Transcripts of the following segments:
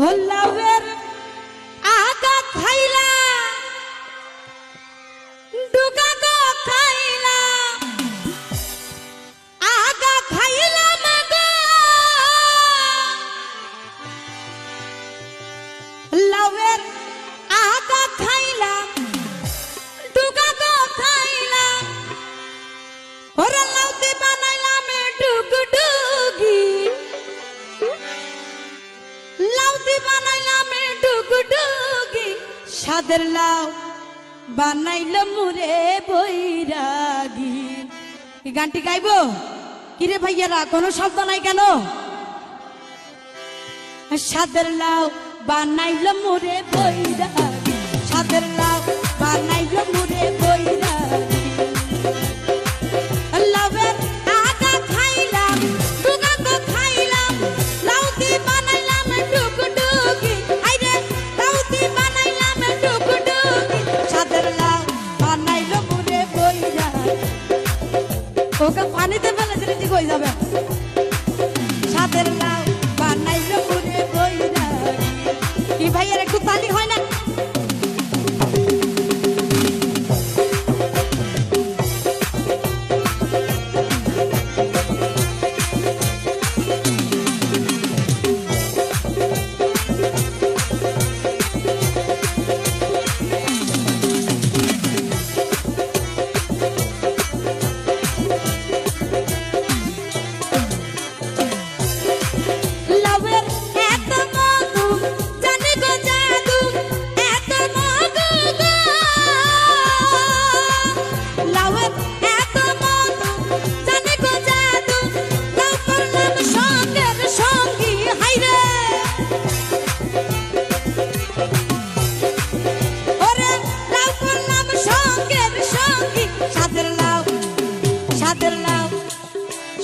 লাউয়ের আগা খাইলা ডুগা গো খাইলা আগা খাইলা মাগো লাউয়ের আগা খাইলা ডুগা গো খাইলা ওরে লাউতে বানাইলাম ডুগডুগি লাউতে বানাইলাম ডুগডুগি সাদের লাউ বানাইল মুরে বৈরাগী। এই গানটি গাইবো কিরে ভাইয়ারা, কোনো শব্দ নাই কেন? সাদের লাউ বানাইল মুরে বৈরাগী, সাদের লাউ বানাইল মুরে বৈরাগী। লাউয়ের আগা খাইলাম ডুগা গো খাইলাম লাউতে বানাইলাম ডুগডুগি। হাইরে লাউতে বানাইলাম ডুগডুগি সাদের লাউ বানাইল মুরে বৈরাগী। ওকে পানিতে ফেলে দিলে ঠিক হয়ে যাবে। সাদের লাউ বানাইল মুরে বৈরাগী। কি ভাইয়ের একটু তালি হয় না?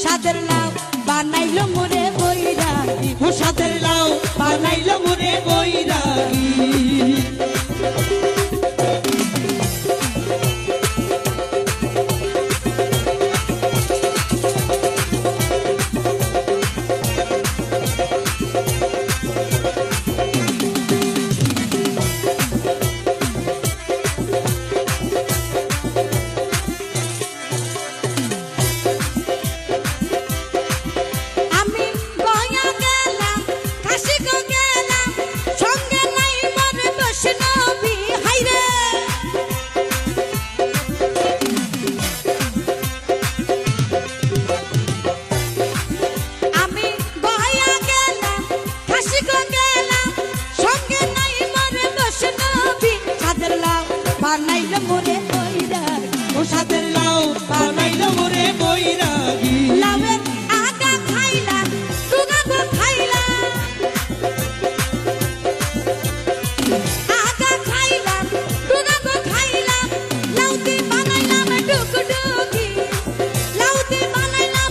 সাদের লাউ বানাইল মুরে বৈরাগী, ও সাদের লাউ বানাইল মুরে বৈরাগী। আমি গয়া গেলাম কাশি গো গেলাম সঙ্গে নাই মোর বৈষ্ণবী। হাইরে আমি গয়া গেলাম কাশি গো গেলাম সঙ্গে নাই মোর বৈষ্ণবী। সাদের লাউ বানাইল মুরে বৈরাগী, ও সাদের লাউ বানাইল